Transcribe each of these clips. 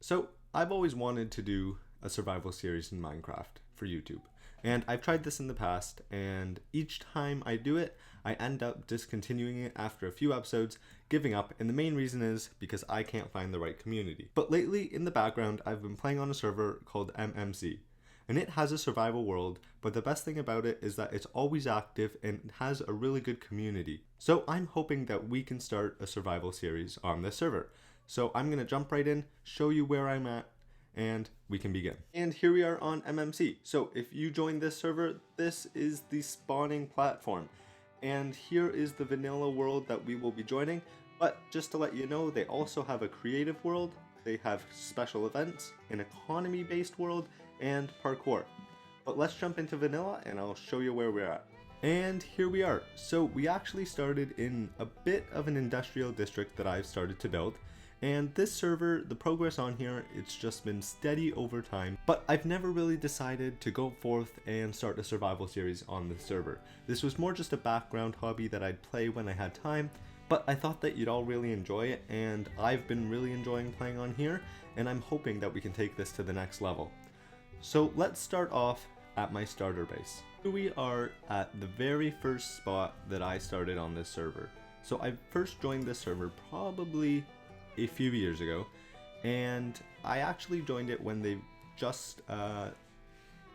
So I've always wanted to do a survival series in Minecraft for YouTube. And I've tried this in the past, and each time I do it, I end up discontinuing it after a few episodes, giving up, and the main reason is because I can't find the right community. But lately, in the background, I've been playing on a server called MMC. And it has a survival world, but the best thing about it is that it's always active and it has a really good community. So I'm hoping that we can start a survival series on this server. So I'm going to jump right in, show you where I'm at, and we can begin. And here we are on MMC. So if you join this server, this is the spawning platform. And here is the vanilla world that we will be joining. But just to let you know, they also have a creative world, they have special events, an economy-based world, and parkour. But let's jump into vanilla and I'll show you where we're at. And here we are. So we actually started in a bit of an industrial district that I've started to build. And this server, the progress on here, it's just been steady over time, but I've never really decided to go forth and start a survival series on this server. This was more just a background hobby that I'd play when I had time, but I thought that you'd all really enjoy it, and I've been really enjoying playing on here, and I'm hoping that we can take this to the next level. So let's start off at my starter base. Here we are at the very first spot that I started on this server. So I first joined this server probably a few years ago, and I actually joined it when they just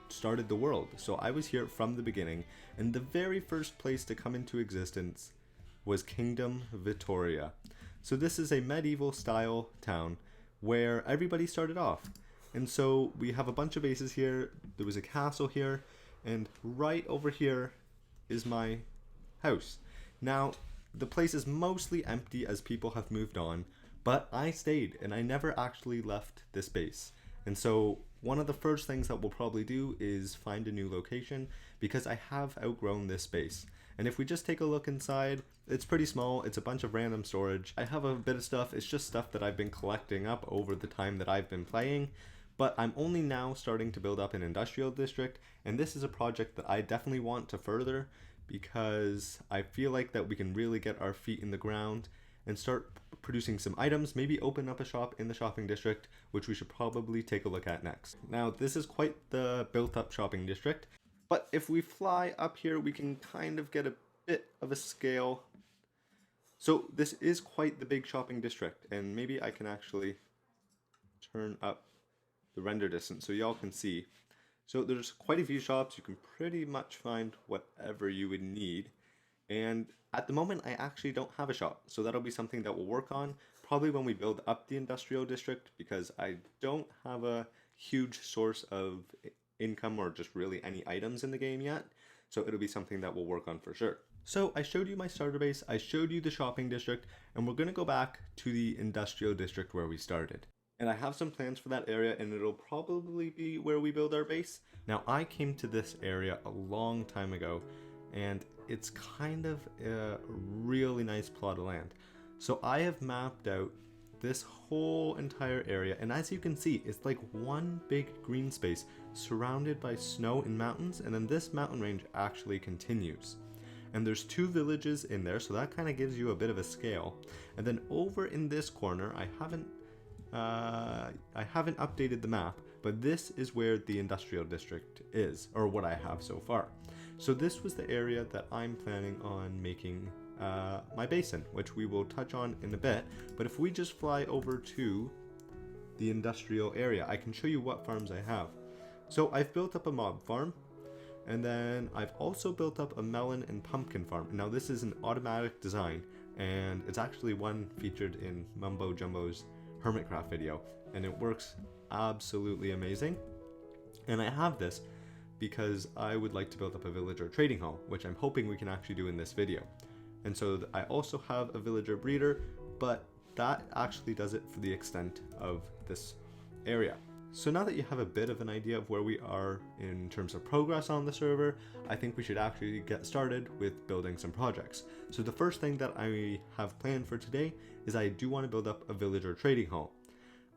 started the world. So I was here from the beginning, and the very first place to come into existence was Kingdom Victoria. So this is a medieval style town where everybody started off. And so we have a bunch of bases here, there was a castle here, and right over here is my house. Now, the place is mostly empty as people have moved on, but I stayed and I never actually left this base. And so one of the first things that we'll probably do is find a new location because I have outgrown this base. And if we just take a look inside, it's pretty small, it's a bunch of random storage. I have a bit of stuff, it's just stuff that I've been collecting up over the time that I've been playing. But I'm only now starting to build up an industrial district, and this is a project that I definitely want to further because I feel like that we can really get our feet in the ground and start producing some items, maybe open up a shop in the shopping district, which we should probably take a look at next. Now, this is quite the built up shopping district, but if we fly up here, we can kind of get a bit of a scale. So this is quite the big shopping district, and maybe I can actually turn up the render distance so y'all can see. So there's quite a few shops, you can pretty much find whatever you would need. And at the moment, I actually don't have a shop, so that'll be something that we'll work on probably when we build up the industrial district, because I don't have a huge source of income or just really any items in the game yet, so it'll be something that we'll work on for sure. So I showed you my starter base, I showed you the shopping district, and we're going to go back to the industrial district where we started. And I have some plans for that area, and it'll probably be where we build our base. Now, I came to this area a long time ago, and it's kind of a really nice plot of land. So I have mapped out this whole entire area, and as you can see, it's like one big green space surrounded by snow and mountains, and then this mountain range actually continues. And there's 2 villages in there, so that kind of gives you a bit of a scale. And then over in this corner, I haven't updated the map, but this is where the industrial district is, or what I have so far. So this was the area that I'm planning on making my base in, which we will touch on in a bit. But if we just fly over to the industrial area, I can show you what farms I have. So I've built up a mob farm, and then I've also built up a melon and pumpkin farm. Now this is an automatic design, and it's actually one featured in Mumbo Jumbo's Hermitcraft video, and it works absolutely amazing. And I have this because I would like to build up a villager trading hall, which I'm hoping we can actually do in this video. And so I also have a villager breeder, but that actually does it for the extent of this area. So now that you have a bit of an idea of where we are in terms of progress on the server, I think we should actually get started with building some projects. So the first thing that I have planned for today is I do want to build up a villager trading hall.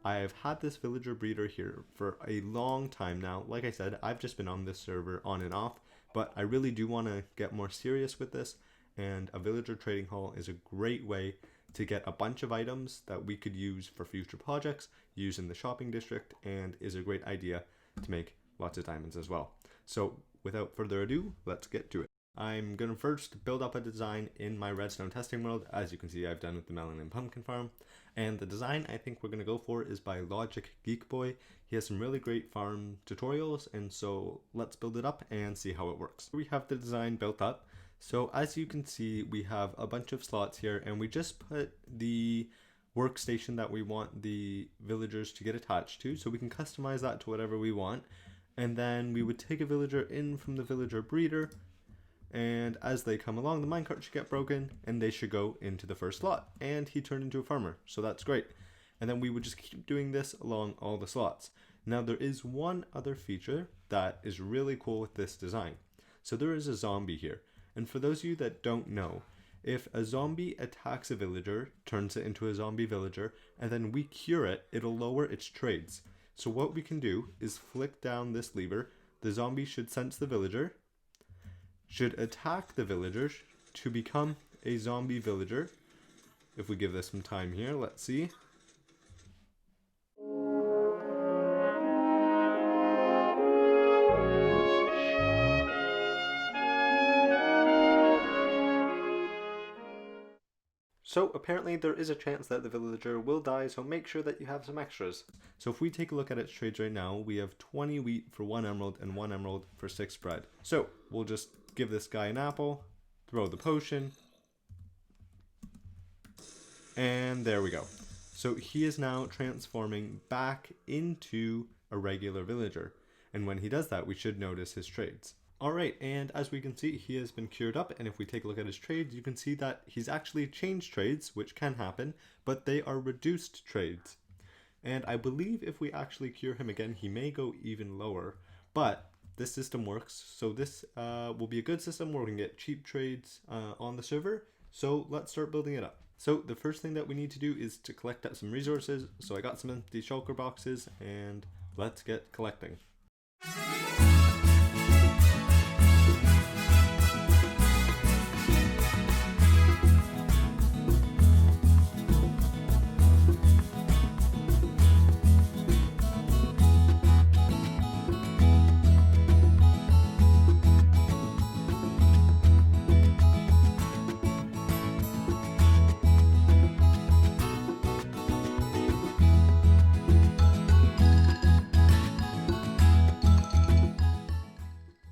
I've had this villager breeder here for a long time now. Like I said, I've just been on this server on and off, but I really do want to get more serious with this, and a villager trading hall is a great way to get a bunch of items that we could use for future projects, use in the shopping district, and is a great idea to make lots of diamonds as well. So without further ado, let's get to it. I'm going to first build up a design in my redstone testing world. As you can see, I've done with the melon and pumpkin farm. And the design I think we're going to go for is by LogicalGeekBoy. He has some really great farm tutorials, and so let's build it up and see how it works. We have the design built up. So as you can see, we have a bunch of slots here, and we just put the workstation that we want the villagers to get attached to, so we can customize that to whatever we want. And then we would take a villager in from the villager breeder, and as they come along, the minecart should get broken and they should go into the first slot, and he turned into a farmer, so that's great. And then we would just keep doing this along all the slots. Now there is one other feature that is really cool with this design. So there is a zombie here, and for those of you that don't know, if a zombie attacks a villager, turns it into a zombie villager, and then we cure it, it'll lower its trades. So what we can do is flick down this lever, the zombie should sense the villager, should attack the villagers to become a zombie villager. If we give this some time here, let's see. So apparently there is a chance that the villager will die, so make sure that you have some extras. So if we take a look at its trades right now, we have 20 wheat for 1 emerald and 1 emerald for 6 bread. So we'll just give this guy an apple, throw the potion, and there we go. So he is now transforming back into a regular villager. And when he does that, we should notice his trades. Alright, and as we can see, he has been cured up, and if we take a look at his trades, you can see that he's actually changed trades, which can happen, but they are reduced trades. And I believe if we actually cure him again, he may go even lower, but this system works, so this will be a good system where we can get cheap trades on the server, so let's start building it up. So the first thing that we need to do is to collect up some resources, so I got some empty shulker boxes, and let's get collecting.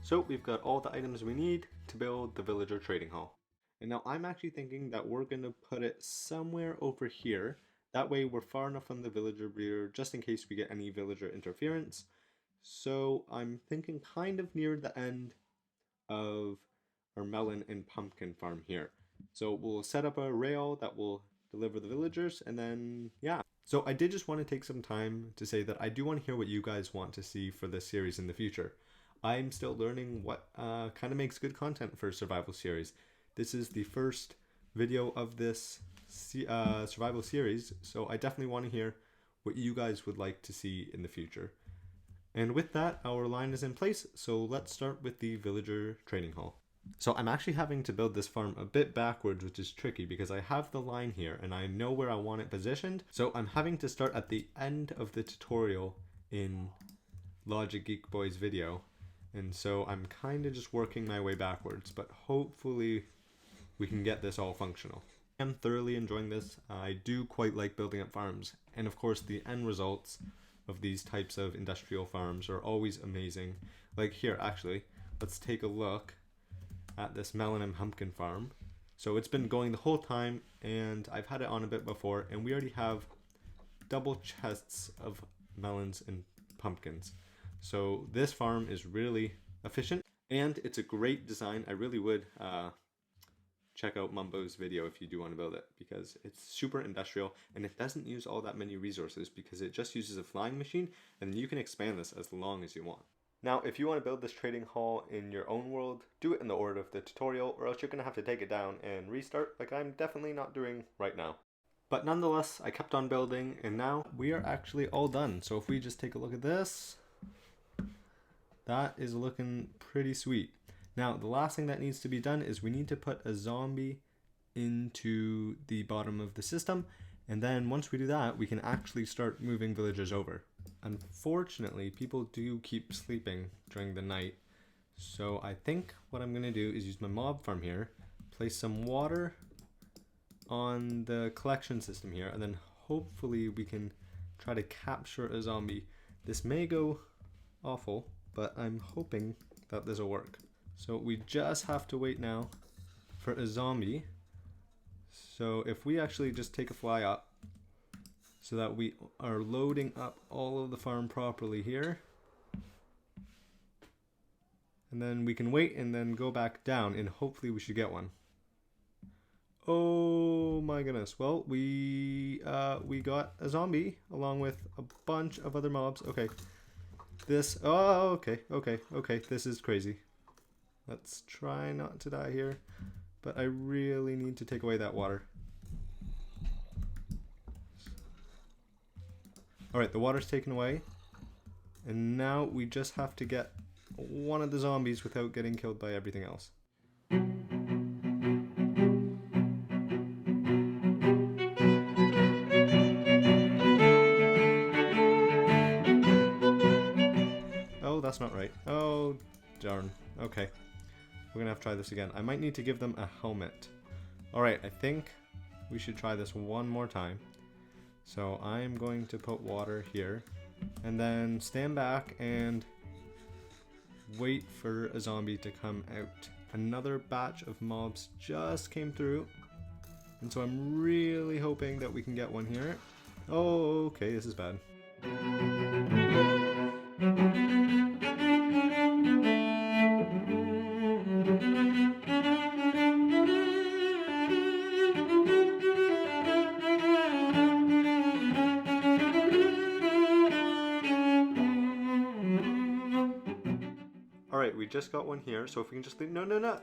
So we've got all the items we need to build the villager trading hall. And now I'm actually thinking that we're going to put it somewhere over here. That way we're far enough from the villager breeder just in case we get any villager interference. So I'm thinking kind of near the end of our melon and pumpkin farm here. So we'll set up a rail that will deliver the villagers, and then yeah. So I did just want to take some time to say that I do want to hear what you guys want to see for this series in the future. I'm still learning what kind of makes good content for a survival series. This is the first video of this survival series, so I definitely want to hear what you guys would like to see in the future. And with that, our line is in place, so let's start with the villager trading hall. So I'm actually having to build this farm a bit backwards, which is tricky because I have the line here and I know where I want it positioned. So I'm having to start at the end of the tutorial in LogicalGeekBoy's video. And so I'm kind of just working my way backwards, but hopefully we can get this all functional. I'm thoroughly enjoying this. I do quite like building up farms. And of course the end results of these types of industrial farms are always amazing. Like here, actually, let's take a look at this melon and pumpkin farm. So it's been going the whole time, and I've had it on a bit before, and we already have double chests of melons and pumpkins. So this farm is really efficient, and it's a great design. I really would check out Mumbo's video if you do want to build it, because it's super industrial and it doesn't use all that many resources because it just uses a flying machine, and you can expand this as long as you want. Now, if you want to build this trading hall in your own world, do it in the order of the tutorial, or else you're going to have to take it down and restart, like I'm definitely not doing right now. But nonetheless, I kept on building, and now we are actually all done. So if we just take a look at this, that is looking pretty sweet. Now, the last thing that needs to be done is we need to put a zombie into the bottom of the system. And then once we do that, we can actually start moving villagers over. Unfortunately, people do keep sleeping during the night. So I think what I'm going to do is use my mob farm here, place some water on the collection system here, and then hopefully we can try to capture a zombie. This may go awful, but I'm hoping that this will work. So we just have to wait now for a zombie. So if we actually just take a fly up so that we are loading up all of the farm properly here, and then we can wait and then go back down, and hopefully we should get one. Oh my goodness. Well, we got a zombie along with a bunch of other mobs. Okay. Okay. This is crazy. Let's try not to die here, but I really need to take away that water. Alright, the water's taken away, and now we just have to get one of the zombies without getting killed by everything else. Oh, that's not right. Oh, darn. Okay. We're gonna have to try this again. I might need to give them a helmet. Alright, I think we should try this one more time. So I'm going to put water here, and then stand back and wait for a zombie to come out. Another batch of mobs just came through, and so I'm really hoping that we can get one here. Oh, okay, this is bad. Alright, we just got one here, so if we can just leave. No.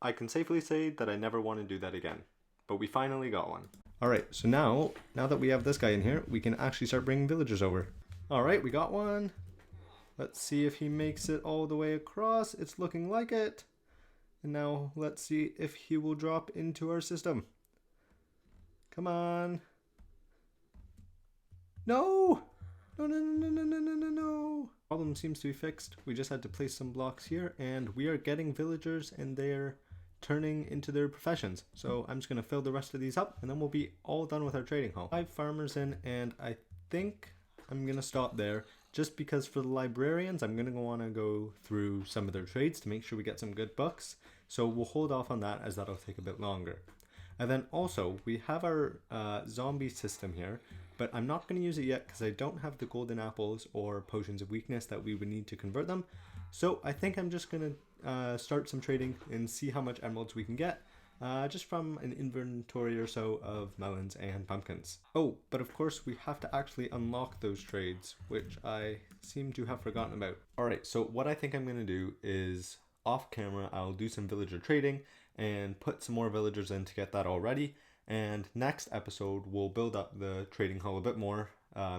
I can safely say that I never want to do that again, but we finally got one. Alright, so now that we have this guy in here, we can actually start bringing villagers over. Alright, we got one. Let's see if he makes it all the way across. It's looking like it. And now let's see if he will drop into our system. Come on. No! No. Problem seems to be fixed. We just had to place some blocks here, and we are getting villagers, and they're turning into their professions. So I'm just going to fill the rest of these up, and then we'll be all done with our trading hall. 5 farmers in, and I think I'm going to stop there, just because for the librarians, I'm going to want to go through some of their trades to make sure we get some good books. So we'll hold off on that, as that'll take a bit longer. And then also, we have our zombie system here, but I'm not going to use it yet because I don't have the golden apples or potions of weakness that we would need to convert them. So I think I'm just going to start some trading and see how much emeralds we can get, just from an inventory or so of melons and pumpkins. Oh, but of course we have to actually unlock those trades, which I seem to have forgotten about. Alright, so what I think I'm going to do is, off camera, I'll do some villager trading and put some more villagers in to get that all ready. And next episode, we'll build up the trading hall a bit more,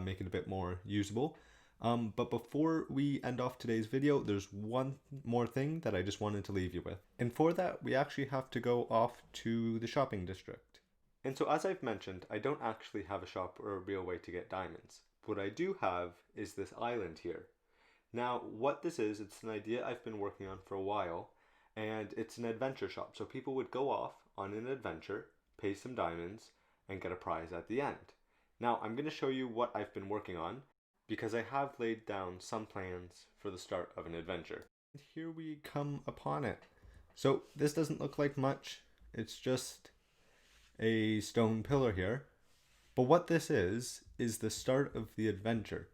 make it a bit more usable. But before we end off today's video, there's one more thing that I just wanted to leave you with. And for that, we actually have to go off to the shopping district. And so as I've mentioned, I don't actually have a shop or a real way to get diamonds. What I do have is this island here. Now, what this is, it's an idea I've been working on for a while, and it's an adventure shop. So people would go off on an adventure, pay some diamonds, and get a prize at the end. Now, I'm going to show you what I've been working on, because I have laid down some plans for the start of an adventure. And here we come upon it. So this doesn't look like much. It's just a stone pillar here. But what this is the start of the adventure.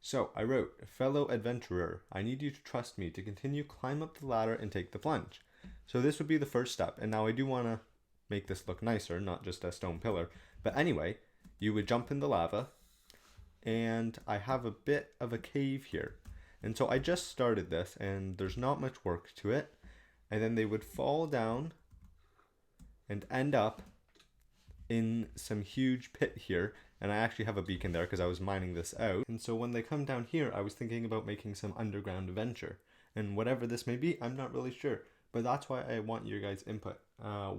So I wrote, "Fellow adventurer, I need you to trust me to continue climb up the ladder and take the plunge." So this would be the first step. And now I do want to make this look nicer, not just a stone pillar. But anyway, you would jump in the lava, and I have a bit of a cave here. And so I just started this, and there's not much work to it. And then they would fall down and end up in some huge pit here, and I actually have a beacon there because I was mining this out. And so when they come down here, I was thinking about making some underground adventure. And whatever this may be, I'm not really sure. But that's why I want your guys' input.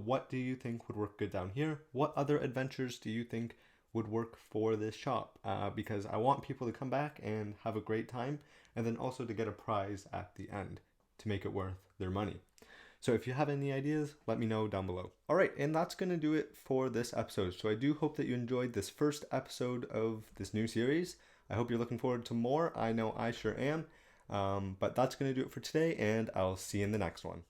What do you think would work good down here? What other adventures do you think would work for this shop? Because I want people to come back and have a great time, and then also to get a prize at the end to make it worth their money. So if you have any ideas, let me know down below. All right, and that's going to do it for this episode. So I do hope that you enjoyed this first episode of this new series. I hope you're looking forward to more. I know I sure am. But that's going to do it for today, and I'll see you in the next one.